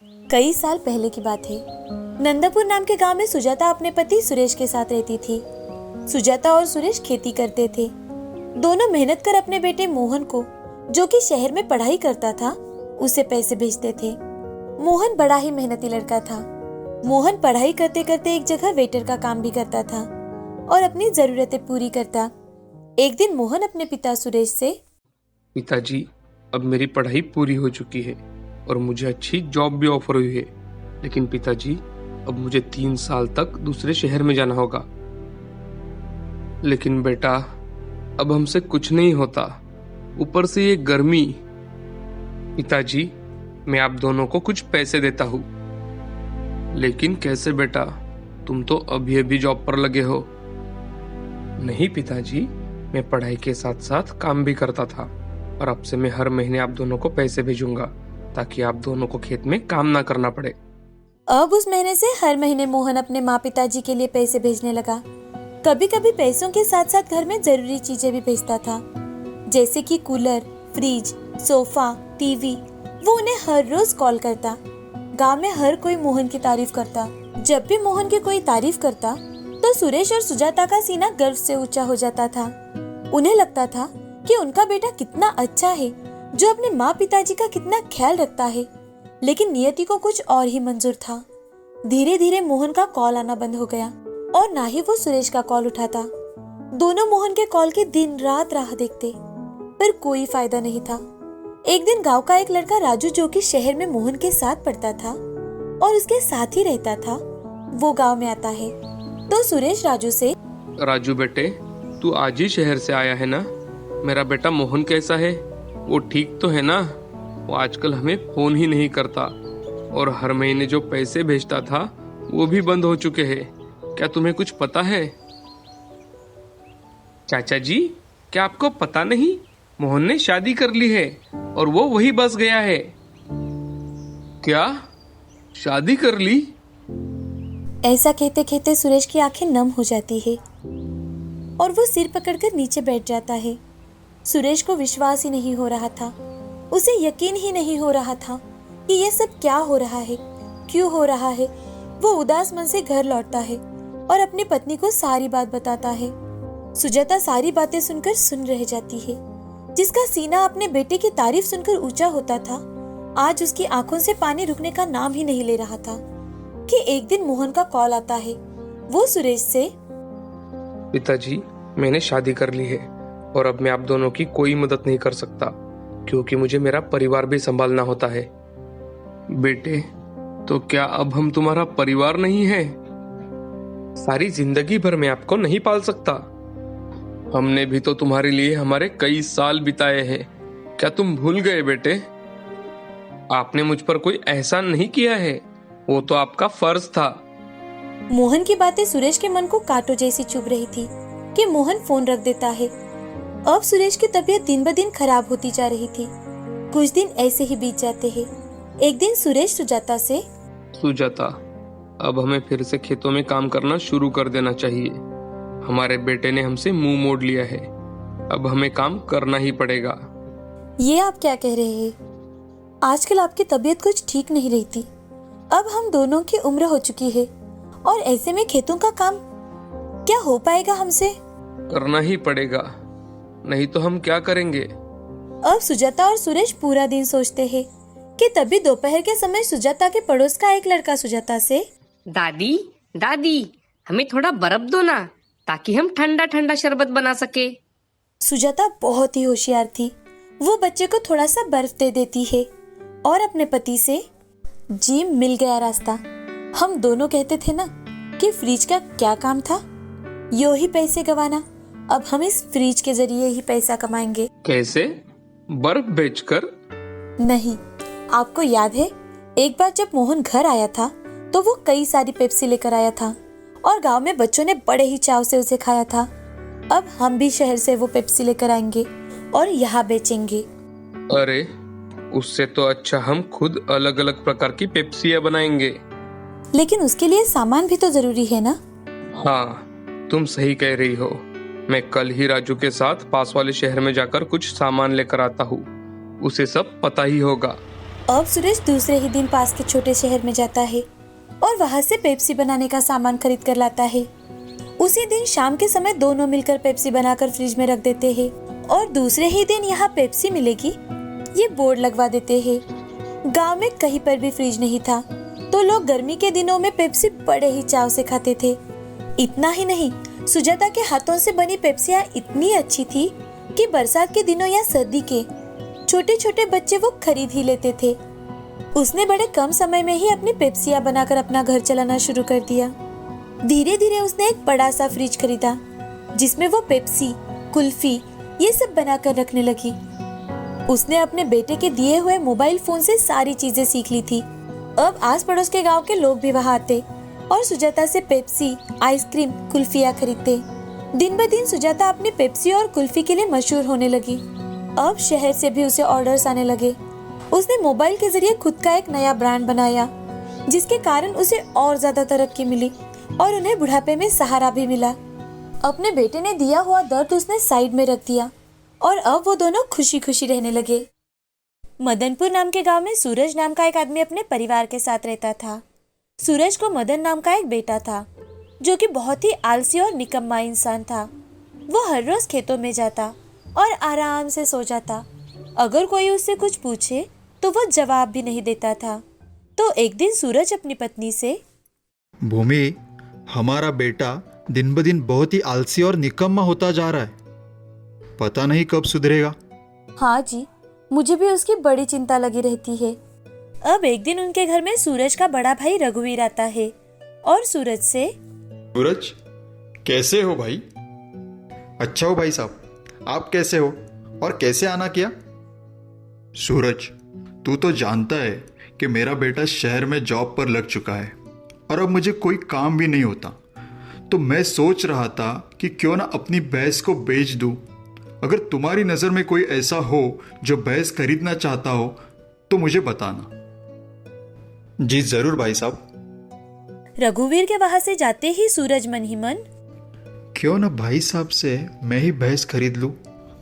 कई साल पहले की बात है। नंदापुर नाम के गांव में सुजाता अपने पति सुरेश के साथ रहती थी। सुजाता और सुरेश खेती करते थे। दोनों मेहनत कर अपने बेटे मोहन को, जो कि शहर में पढ़ाई करता था, उसे पैसे भेजते थे। मोहन बड़ा ही मेहनती लड़का था। मोहन पढ़ाई करते करते एक जगह वेटर का काम भी करता था और अपनी जरूरतें पूरी करता। एक दिन मोहन अपने पिता सुरेश से, पिताजी, अब मेरी पढ़ाई पूरी हो चुकी है और मुझे अच्छी जॉब भी ऑफर हुई है, लेकिन पिताजी अब मुझे 3 साल तक दूसरे शहर में जाना होगा। लेकिन बेटा, अब हमसे कुछ नहीं होता, ऊपर से ये गर्मी। पिताजी, मैं आप दोनों को कुछ पैसे देता हूँ। लेकिन कैसे बेटा, तुम तो अभी अभी जॉब पर लगे हो। नहीं पिताजी, मैं पढ़ाई के साथ साथ काम भी करता था और अब से मैं हर महीने आप दोनों को पैसे भेजूंगा ताकि आप दोनों को खेत में काम ना करना पड़े। अब उस महीने से हर महीने मोहन अपने माँ पिताजी के लिए पैसे भेजने लगा। कभी कभी पैसों के साथ साथ घर में जरूरी चीजें भी भेजता था, जैसे कि कूलर, फ्रिज, सोफा, टीवी। वो उन्हें हर रोज कॉल करता। गांव में हर कोई मोहन की तारीफ करता। जब भी मोहन की कोई तारीफ करता तो सुरेश और सुजाता का सीना गर्व से ऊंचा हो जाता था। उन्हें लगता था कि उनका बेटा कितना अच्छा है, जो अपने माँ पिताजी का कितना ख्याल रखता है। लेकिन नियति को कुछ और ही मंजूर था। धीरे धीरे मोहन का कॉल आना बंद हो गया और ना ही वो सुरेश का कॉल उठाता। दोनों मोहन के कॉल की दिन रात राह देखते, पर कोई फायदा नहीं था। एक दिन गांव का एक लड़का राजू, जो कि शहर में मोहन के साथ पढ़ता था और उसके साथ ही रहता था, वो गांव में आता है। तो सुरेश राजू से, राजू बेटे, तू आज ही शहर से आया है ना? मेरा बेटा मोहन कैसा है? वो ठीक तो है ना? वो आजकल हमें फोन ही नहीं करता और हर महीने जो पैसे भेजता था वो भी बंद हो चुके हैं। क्या तुम्हें कुछ पता है? चाचा जी, क्या आपको पता नहीं? मोहन ने शादी कर ली है और वो वही बस गया है। क्या? शादी कर ली? ऐसा कहते कहते सुरेश की आंखें नम हो जाती है और वो सिर पकड़कर नीचे बैठ जाता है। सुरेश को विश्वास ही नहीं हो रहा था। उसे यकीन ही नहीं हो रहा था कि ये सब क्या हो रहा है, क्यों हो रहा है। वो उदास मन से घर लौटता है और अपनी पत्नी को सारी बात बताता है। सुजाता सारी बातें सुनकर सुन रह जाती है। जिसका सीना अपने बेटे की तारीफ सुनकर ऊंचा होता था, आज उसकी आंखों से पानी रुकने का नाम ही नहीं ले रहा था कि एक दिन मोहन का कॉल आता है। वो सुरेश से, पिताजी, मैंने शादी कर ली है और अब मैं आप दोनों की कोई मदद नहीं कर सकता, क्योंकि मुझे मेरा परिवार भी संभालना होता है। बेटे, तो क्या अब हम तुम्हारा परिवार नहीं है? सारी जिंदगी भर मैं आपको नहीं पाल सकता। हमने भी तो तुम्हारे लिए हमारे कई साल बिताए हैं। क्या तुम भूल गए बेटे? आपने मुझ पर कोई एहसान नहीं किया है, वो तो आपका फर्ज था। मोहन की बातें सुरेश के मन को कांटों जैसी चुभ रही थी कि मोहन फोन रख देता है। अब सुरेश की तबीयत दिन ब दिन खराब होती जा रही थी। कुछ दिन ऐसे ही बीत जाते हैं। एक दिन सुरेश सुजाता से, सुजाता, अब हमें फिर से खेतों में काम करना शुरू कर देना चाहिए। हमारे बेटे ने हमसे मुंह मोड़ लिया है, अब हमें काम करना ही पड़ेगा। ये आप क्या कह रहे हैं? आजकल आपकी तबीयत कुछ ठीक नहीं रहती। अब हम दोनों की उम्र हो चुकी है और ऐसे में खेतों का काम क्या हो पाएगा हमसे? करना ही पड़ेगा, नहीं तो हम क्या करेंगे? अब सुजाता और सुरेश पूरा दिन सोचते हैं कि तभी दोपहर के समय सुजाता के पड़ोस का एक लड़का सुजाता से, दादी दादी, हमें थोड़ा बर्फ दो ना, ताकि हम ठंडा ठंडा शरबत बना सके। सुजाता बहुत ही होशियार थी। वो बच्चे को थोड़ा सा बर्फ दे देती है और अपने पति से, जी मिल गया रास्ता। हम दोनों कहते थे ना कि फ्रिज का क्या काम था, यो ही पैसे गवाना। अब हम इस फ्रिज के जरिए ही पैसा कमाएंगे। कैसे? बर्फ बेचकर? नहीं, आपको याद है एक बार जब मोहन घर आया था तो वो कई सारी पेप्सी लेकर आया था और गांव में बच्चों ने बड़े ही चाव से उसे खाया था। अब हम भी शहर से वो पेप्सी लेकर आएंगे और यहाँ बेचेंगे। अरे, उससे तो अच्छा हम खुद अलग अलग प्रकार की पेप्सियां बनाएंगे। लेकिन उसके लिए सामान भी तो जरूरी है ना? हाँ, तुम सही कह रही हो। मैं कल ही राजू के साथ पास वाले शहर में जाकर कुछ सामान लेकर आता हूँ। उसे सब पता ही होगा। अब सूरज दूसरे ही दिन पास के छोटे शहर में जाता है और वहां से पेप्सी बनाने का सामान खरीद कर लाता है। उसी दिन शाम के समय दोनों मिलकर पेप्सी बनाकर फ्रिज में रख देते हैं और दूसरे ही दिन यहाँ पेप्सी मिलेगी ये बोर्ड लगवा देते हैं। गांव में कहीं पर भी फ्रिज नहीं था, तो लोग गर्मी के दिनों में पेप्सी बड़े ही चाव से खाते थे। इतना ही नहीं, सुजाता के हाथों से बनी पेप्सियाँ इतनी अच्छी थी कि बरसात के दिनों या सर्दी के छोटे छोटे बच्चे वो खरीद ही लेते थे। उसने बड़े कम समय में ही अपनी पेप्सियाँ बनाकर अपना घर चलाना शुरू कर दिया। धीरे धीरे उसने एक बड़ा सा फ्रिज खरीदा जिसमें वो पेप्सी, कुल्फी ये सब बनाकर रखने लगी। उसने अपने बेटे के दिए हुए मोबाइल फोन से सारी चीजें सीख ली थी। अब आस पड़ोस के गांव के लोग भी वहां आते और सुजाता से पेप्सी, आइसक्रीम, कुल्फियाँ खरीदते। दिन ब दिन सुजाता अपनी पेप्सी और कुल्फी के लिए मशहूर होने लगी। अब शहर से भी उसे ऑर्डर्स आने लगे। उसने मोबाइल के जरिए खुद का एक नया ब्रांड बनाया जिसके कारण उसे और ज्यादा तरक्की मिली और उन्हें बुढ़ापे में सहारा भी मिला। अपने बेटे ने दिया हुआ दर्द उसने साइड में रख दिया और अब वो दोनों खुशी खुशी रहने लगे। मदनपुर नाम के गांव में सूरज नाम का एक आदमी अपने परिवार के साथ रहता था। सूरज को मदन नाम का एक बेटा था जो कि बहुत ही आलसी और निकम्मा इंसान था। वो हर रोज खेतों में जाता और आराम से सो जाता। अगर कोई उससे कुछ पूछे तो वो जवाब भी नहीं देता था। तो एक दिन सूरज अपनी पत्नी से, भूमि, हमारा बेटा दिन ब दिन बहुत ही आलसी और निकम्मा होता जा रहा है, पता नहीं कब सुधरेगा। हाँ जी, मुझे भी उसकी बड़ी चिंता लगी रहती है। अब एक दिन उनके घर में सूरज का बड़ा भाई रघुवीर आता है और सूरज से, सूरज, कैसे हो भाई? अच्छा हो भाई साहब, आप कैसे हो और कैसे आना किया? सूरज, तू तो जानता है कि मेरा बेटा शहर में जॉब पर लग चुका है और अब मुझे कोई काम भी नहीं होता, तो मैं सोच रहा था कि क्यों ना अपनी भैंस को बेच दूं। अगर तुम्हारी नज़र में कोई ऐसा हो जो भैंस खरीदना चाहता हो तो मुझे बताना। जी जरूर भाई साहब। रघुवीर के वहां से जाते ही सूरज मन ही मन, क्यों ना भाई साहब से मैं ही भैंस खरीद लूं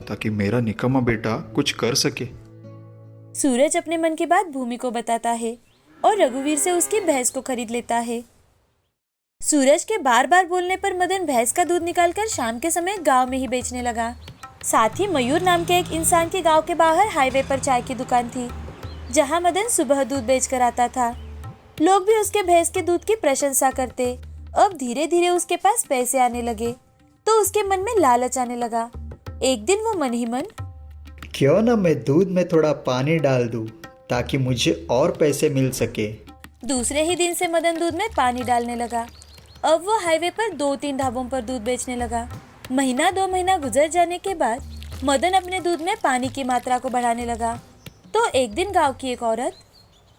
ताकि मेरा निकम्मा बेटा कुछ कर सके। सूरज अपने मन की बात भूमि को बताता है और रघुवीर से उसकी भैंस को खरीद लेता है। सूरज के बार बार बोलने पर मदन भैंस का दूध निकालकर शाम के समय गांव में ही बेचने लगा। साथ ही मयूर नाम के एक इंसान के गांव के बाहर हाईवे पर चाय की दुकान थी जहां मदन सुबह दूध बेचकर आता था। लोग भी उसके भैंस के दूध की प्रशंसा करते। अब धीरे धीरे उसके पास पैसे आने लगे तो उसके मन में लालच आने लगा। एक दिन वो मन ही मन, क्यों ना मैं दूध में थोड़ा पानी डाल दूं ताकि मुझे और पैसे मिल सके। दूसरे ही दिन से मदन दूध में पानी डालने लगा। अब वो हाईवे पर 2-3 ढाबों पर दूध बेचने लगा। महीना 2 महीना गुजर जाने के बाद मदन अपने दूध में पानी की मात्रा को बढ़ाने लगा। तो एक दिन गांव की एक औरत,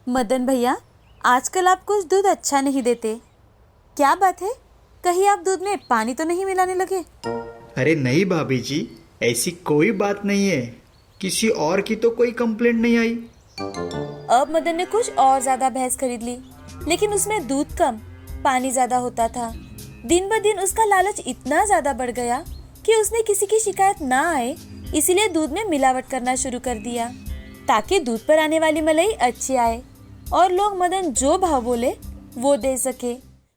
मदन भैया, आजकल आप कुछ दूध अच्छा नहीं देते, क्या बात है? कहीं आप दूध में पानी तो नहीं मिलाने लगे? अरे नहीं भाभी जी, ऐसी कोई बात नहीं है, किसी और की तो कोई कंप्लेंट नहीं आई। अब मदन ने कुछ और ज्यादा भैंस खरीद ली, लेकिन उसमें दूध कम, पानी ज्यादा होता था। दिन ब दिन उसका लालच इतना ज्यादा बढ़ गया कि उसने किसी की शिकायत ना आए इसीलिए दूध में मिलावट करना शुरू कर दिया ताकि दूध पर आने वाली मलाई अच्छी आए और लोग मदन जो भाव बोले वो दे सके।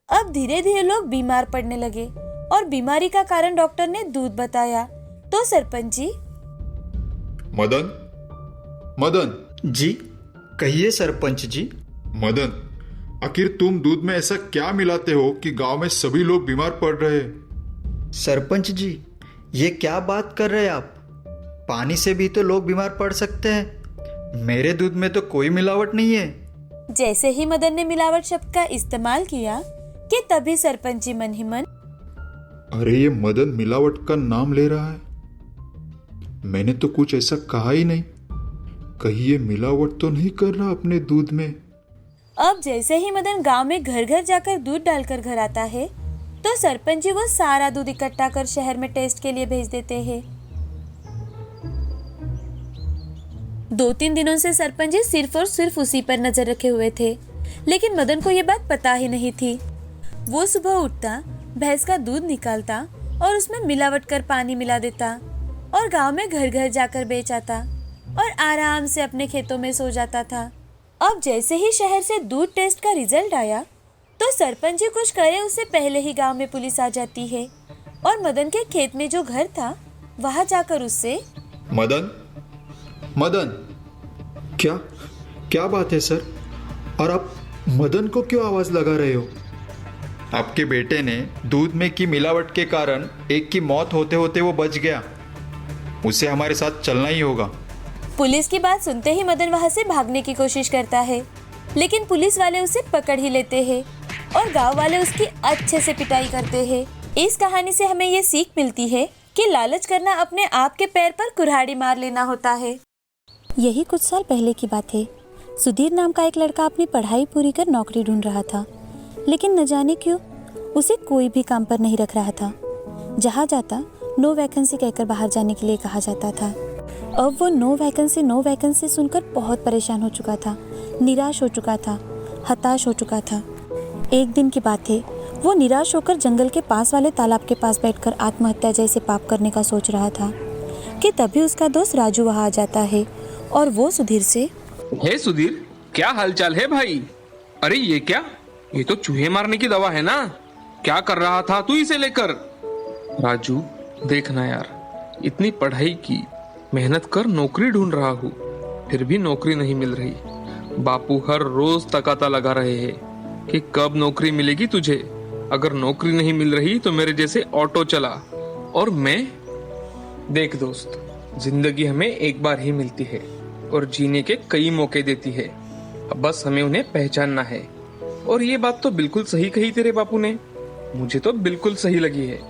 अब धीरे धीरे लोग बीमार पड़ने लगे और बीमारी का कारण डॉक्टर ने दूध बताया। तो सरपंच जी, मदन, मदन जी कहिए सरपंच जी। मदन, आखिर तुम दूध में ऐसा क्या मिलाते हो कि गांव में सभी लोग बीमार पड़ रहे हैं? सरपंच जी, ये क्या बात कर रहे हैं आप? पानी से भी तो लोग बीमार पड़ सकते हैं। मेरे दूध में तो कोई मिलावट नहीं है। जैसे ही मदन ने मिलावट शब्द का इस्तेमाल किया कि तभी सरपंच जी मन ही मन, अरे ये मदन मिलावट का नाम ले रहा है, मैंने तो कुछ ऐसा कहा ही नहीं, कहीं ये मिलावट तो नहीं कर रहा अपने दूध में। अब जैसे ही मदन गांव में घर घर जाकर दूध डालकर घर आता है तो सरपंच जी वो सारा दूध इकट्ठा कर शहर में टेस्ट के लिए भेज देते हैं। 2-3 दिनों से सरपंच जी सिर्फ और सिर्फ उसी पर नजर रखे हुए थे, लेकिन मदन को ये बात पता ही नहीं थी। वो सुबह उठता, भैंस का दूध निकालता और उसमें मिलावट कर पानी मिला देता और गांव में घर घर जाकर बेच आता और आराम से अपने खेतों में सो जाता था। अब जैसे ही शहर से दूध टेस्ट का रिजल्ट आया तो सरपंच जी कुछ करे उससे पहले ही गांव में पुलिस आ जाती है और मदन के खेत में जो घर था वहां जाकर उससे मदन, मदन, क्या क्या बात है सर? और आप मदन को क्यों आवाज लगा रहे हो? आपके बेटे ने दूध में की मिलावट के कारण एक की मौत होते होते वो बच गया। उसे हमारे साथ चलना ही होगा। पुलिस की बात सुनते ही मदन वहां से भागने की कोशिश करता है, लेकिन पुलिस वाले उसे पकड़ ही लेते हैं और गांव वाले उसकी अच्छे से पिटाई करते हैं। इस कहानी से हमें ये सीख मिलती है कि लालच करना अपने आप के पैर पर कुल्हाड़ी मार लेना होता है। यही कुछ साल पहले की बात है। सुधीर नाम का एक लड़का अपनी पढ़ाई पूरी कर नौकरी ढूंढ रहा था, लेकिन न जाने क्यों उसे कोई भी काम पर नहीं रख रहा था। जहाँ जाता नो वैकेंसी कहकर बाहर जाने के लिए कहा जाता था। अब वो नो वैकेंसी सुनकर बहुत परेशान हो चुका था, निराश हो चुका था, हताश हो चुका था। एक दिन की बात है, वो निराश होकर जंगल के पास वाले तालाब के पास बैठकर आत्महत्या जैसे पाप करने का सोच रहा था कि तभी उसका दोस्त राजू वहाँ आ जाता है और वो सुधीर से, हे सुधीर, क्या हालचाल है भाई? अरे ये क्या? ये तो चूहे मारने की दवा है ना? क्या कर रहा था तू इसे लेकर? राजू देखना यार, इतनी पढ़ाई की, मेहनत कर नौकरी ढूंढ रहा हूँ, फिर भी नौकरी नहीं मिल रही। बापू हर रोज तकाता लगा रहे हैं कि कब नौकरी मिलेगी तुझे। अगर नौकरी नहीं मिल रही तो मेरे जैसे ऑटो चला। और मैं, देख दोस्त, जिंदगी हमें एक बार ही मिलती है और जीने के कई मौके देती है। अब बस हमें उन्हें पहचानना है। और ये बात तो बिल्कुल सही कही तेरे बापू ने, मुझे तो बिल्कुल सही लगी है।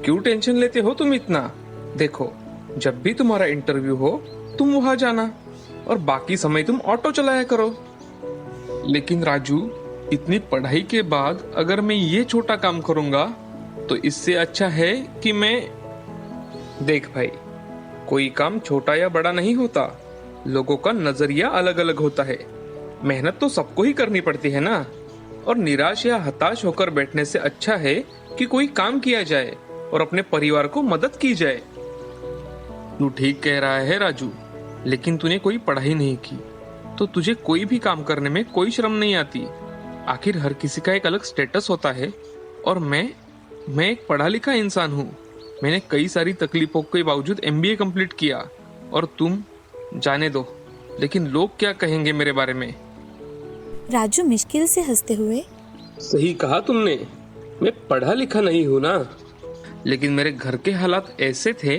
क्यों टेंशन लेते हो तुम इतना? देखो, जब भी तुम्हारा इंटरव्यू हो तुम वहां जाना और बाकी समय तुम ऑटो चलाया करो। लेकिन राजू, इतनी पढ़ाई के बाद अगर मैं ये छोटा काम करूंगा तो इससे अच्छा है कि मैं, देख भाई, कोई काम छोटा या बड़ा नहीं होता, लोगों का नजरिया अलग अलग होता है। मेहनत तो सबको ही करनी पड़ती है ना। और निराश या हताश होकर बैठने से अच्छा है कि कोई काम किया जाए और अपने परिवार को मदद की जाए। तू ठीक कह रहा है राजू, लेकिन तूने कोई पढ़ाई नहीं की तो तुझे कोई भी काम करने में कोई शर्म नहीं आती। आखिर हर किसी का एक अलग स्टेटस होता है और मैं एक पढ़ा लिखा इंसान हूँ। मैंने कई सारी तकलीफों के बावजूद MBA कंप्लीट किया और तुम, जाने दो, लेकिन लोग क्या कहेंगे मेरे बारे में? राजू मुश्किल से हंसते हुए, सही कहा तुमने, मैं पढ़ा लिखा नहीं हूँ ना, लेकिन मेरे घर के हालात ऐसे थे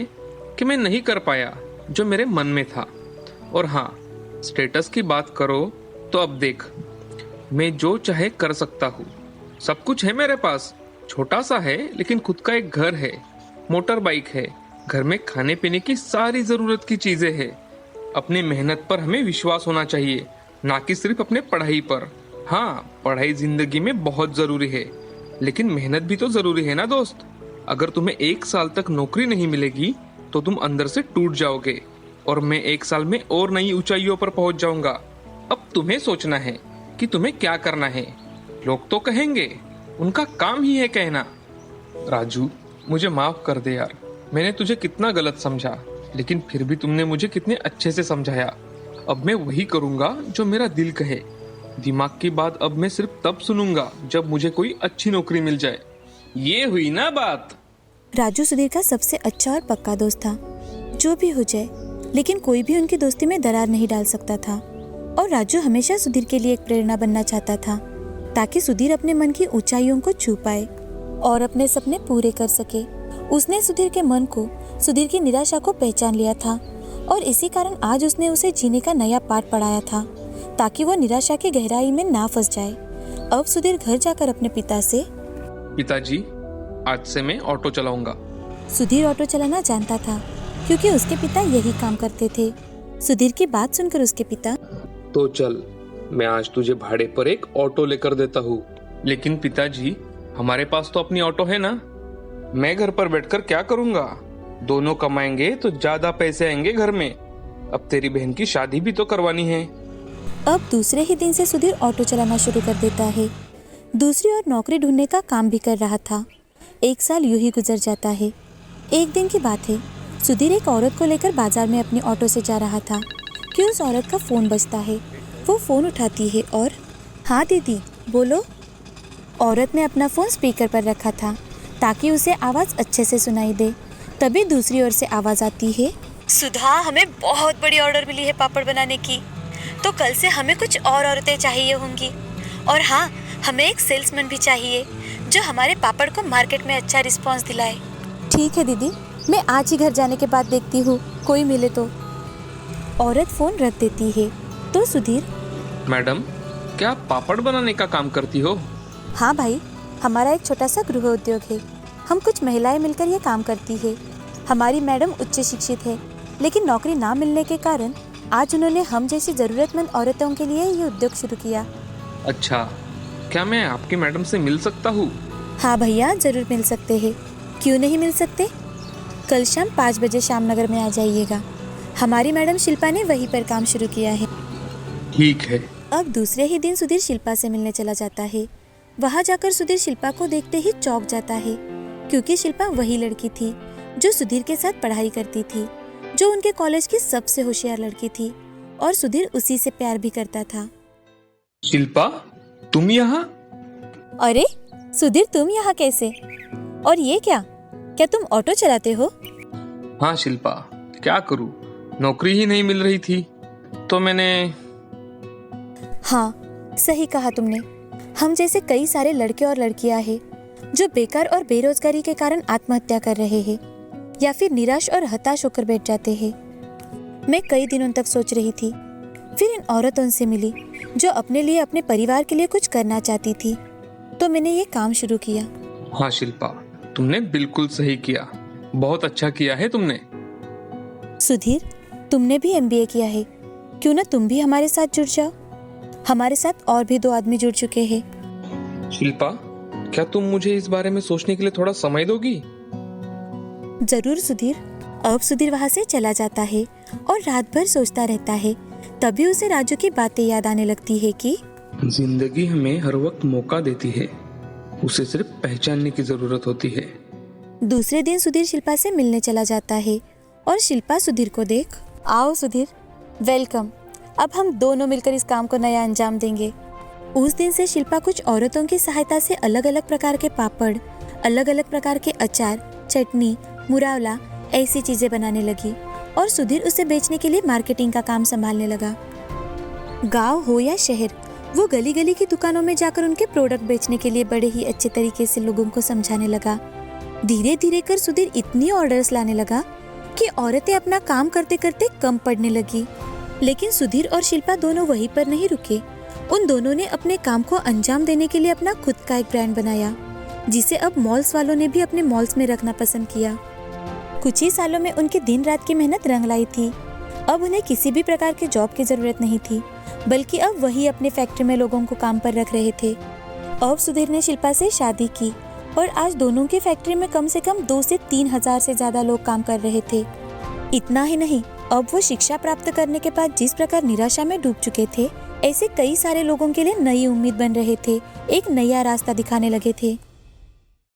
कि मैं नहीं कर पाया जो मेरे मन में था। और हाँ, स्टेटस की बात करो तो अब देख, मैं जो चाहे कर सकता हूँ। सब कुछ है मेरे पास, छोटा सा है लेकिन खुद का एक घर है, मोटर बाइक है, घर में खाने पीने की सारी जरूरत की चीजें हैं। अपनी मेहनत पर हमें विश्वास होना चाहिए, ना कि सिर्फ अपने पढ़ाई पर। हाँ, पढ़ाई जिंदगी में बहुत जरूरी है, लेकिन मेहनत भी तो जरूरी है ना दोस्त। अगर तुम्हें 1 साल तक नौकरी नहीं मिलेगी तो तुम अंदर से टूट जाओगे और मैं 1 साल में और नई ऊंचाइयों पर पहुंच जाऊंगा। अब तुम्हें सोचना है कि तुम्हें क्या करना है। लोग तो कहेंगे, उनका काम ही है कहना। राजू, मुझे माफ कर दे यार, मैंने तुझे कितना गलत समझा, लेकिन फिर भी तुमने मुझे कितने अच्छे से समझाया। अब मैं वही करूंगा जो मेरा दिल कहे। दिमाग की बात अब मैं सिर्फ तब सुनूंगा जब मुझे कोई अच्छी नौकरी मिल जाए। ये हुई ना बात? राजू सुधीर का सबसे अच्छा और पक्का दोस्त था। जो भी हो जाए, लेकिन कोई भी उनकी दोस्ती में दरार नहीं डाल सकता था। और राजू हमेशा सुधीर के लिए एक प्रेरणा बनना चाहता था, ताकि सुधीर अपने मन की ऊंचाइयों को छू पाए और अपने सपने पूरे कर सके। उसने सुधीर के मन को, सुधीर की निराशा को पहचान लिया था और इसी कारण आज उसने उसे जीने का नया पाठ पढ़ाया था, ताकि वो निराशा की गहराई में ना फंस जाए। अब सुधीर घर जाकर अपने पिता से, पिताजी, आज से मैं ऑटो चलाऊंगा। सुधीर ऑटो चलाना जानता था क्योंकि उसके पिता यही काम करते थे। सुधीर की बात सुनकर उसके पिता, तो चल, मैं आज तुझे भाड़े पर एक ऑटो लेकर देता हूँ। लेकिन पिताजी, हमारे पास तो अपनी ऑटो है ना, मैं घर पर बैठकर क्या करूँगा? दोनों कमाएंगे तो ज्यादा पैसे आएंगे घर में। अब तेरी बहन की शादी भी तो करवानी है। अब दूसरे ही दिन से सुधीर ऑटो चलाना शुरू कर देता है। दूसरी ओर नौकरी ढूंढने का काम भी कर रहा था। 1 साल यूं ही गुजर जाता है। एक दिन की बात है, सुधीर एक औरत को लेकर बाजार में अपनी ऑटो से जा रहा था कि उस औरत का फोन बजता है वो फ़ोन उठाती है और हाँ दीदी बोलो। औरत ने अपना फ़ोन स्पीकर पर रखा था ताकि उसे आवाज़ अच्छे से सुनाई दे। तभी दूसरी ओर से आवाज़ आती है, सुधा हमें बहुत बड़ी ऑर्डर मिली है पापड़ बनाने की, तो कल से हमें कुछ और औरतें चाहिए होंगी। और हाँ, हमें एक सेल्समैन भी चाहिए जो हमारे पापड़ को मार्केट में अच्छा रिस्पॉन्स दिलाए। ठीक है दीदी, मैं आज ही घर जाने के बाद देखती हूँ, कोई मिले तो। औरत फ़ोन रख देती है तो सुधीर, मैडम, क्या आप पापड़ बनाने का काम करती हो? हाँ भाई, हमारा एक छोटा सा गृह उद्योग है। हम कुछ महिलाएं मिलकर ये काम करती है। हमारी मैडम उच्च शिक्षित है, लेकिन नौकरी ना मिलने के कारण आज उन्होंने हम जैसी ज़रूरतमंद औरतों के लिए ये उद्योग शुरू किया। अच्छा, क्या मैं आपकी मैडम से मिल सकता हूँ? हाँ भैया, ज़रूर मिल सकते हैं। क्यों नहीं मिल सकते? कल शाम 5 बजे श्यामनगर में आ जाइएगा। हमारी मैडम शिल्पा ने वहीं पर काम शुरू किया है। ठीक है। अब दूसरे ही दिन सुधीर शिल्पा से मिलने चला जाता है। वहाँ जाकर सुधीर शिल्पा को देखते ही चौंक जाता है, क्योंकि शिल्पा वही लड़की थी जो सुधीर के साथ पढ़ाई करती थी, जो उनके कॉलेज की सबसे होशियार लड़की थी और सुधीर उसी से प्यार भी करता था। शिल्पा, तुम यहाँ? अरे सुधीर, तुम यहाँ कैसे? और ये क्या तुम ऑटो चलाते हो? हाँ शिल्पा, क्या करूँ, नौकरी ही नहीं मिल रही थी तो मैंने। हाँ, सही कहा तुमने। हम जैसे कई सारे लड़के और लड़कियां हैं जो बेकार और बेरोजगारी के कारण आत्महत्या कर रहे हैं या फिर निराश और हताश होकर बैठ जाते हैं। मैं कई दिनों तक सोच रही थी, फिर इन औरतों से मिली जो अपने लिए, अपने परिवार के लिए कुछ करना चाहती थी, तो मैंने ये काम शुरू किया। हाँ शिल्पा, तुमने बिल्कुल सही किया, बहुत अच्छा किया है तुमने। सुधीर, तुमने भी MBA किया है, क्यों ना तुम भी हमारे साथ जुड़ जाओ। हमारे साथ और भी 2 आदमी जुड़ चुके हैं। शिल्पा, क्या तुम मुझे इस बारे में सोचने के लिए थोड़ा समय दोगी? जरूर सुधीर। अब सुधीर वहाँ से चला जाता है और रात भर सोचता रहता है। तभी उसे राजू की बातें याद आने लगती है कि जिंदगी हमें हर वक्त मौका देती है, उसे सिर्फ पहचानने की जरूरत होती है। दूसरे दिन सुधीर शिल्पा से मिलने चला जाता है और शिल्पा सुधीर को देख, आओ सुधीर, वेलकम। अब हम दोनों मिलकर इस काम को नया अंजाम देंगे। उस दिन से शिल्पा कुछ औरतों की सहायता से अलग अलग प्रकार के पापड़, अलग अलग प्रकार के अचार, चटनी, मुरावला ऐसी चीजें बनाने लगी और सुधीर उसे बेचने के लिए मार्केटिंग का काम संभालने लगा। गांव हो या शहर, वो गली गली की दुकानों में जाकर उनके प्रोडक्ट बेचने के लिए बड़े ही अच्छे तरीके से लोगों को समझाने लगा। धीरे धीरे कर सुधीर इतनी ऑर्डर्स लाने लगा कि औरतें अपना काम करते करते कम पड़ने लगी। लेकिन सुधीर और शिल्पा दोनों वहीं पर नहीं रुके। उन दोनों ने अपने काम को अंजाम देने के लिए अपना खुद का एक ब्रांड बनाया, जिसे अब मॉल्स वालों ने भी अपने मॉल्स में रखना पसंद किया। कुछ ही सालों में उनकी दिन रात की मेहनत रंग लाई थी। अब उन्हें किसी भी प्रकार की जॉब की जरूरत नहीं थी, बल्कि अब वही अपने फैक्ट्री में लोगों को काम पर रख रहे थे। अब सुधीर ने शिल्पा से शादी की और आज दोनों की फैक्ट्री में कम से कम 2 से 3 हजार से ज्यादा लोग काम कर रहे थे। इतना ही नहीं, अब वो शिक्षा प्राप्त करने के बाद जिस प्रकार निराशा में डूब चुके थे, ऐसे कई सारे लोगों के लिए नई उम्मीद बन रहे थे, एक नया रास्ता दिखाने लगे थे।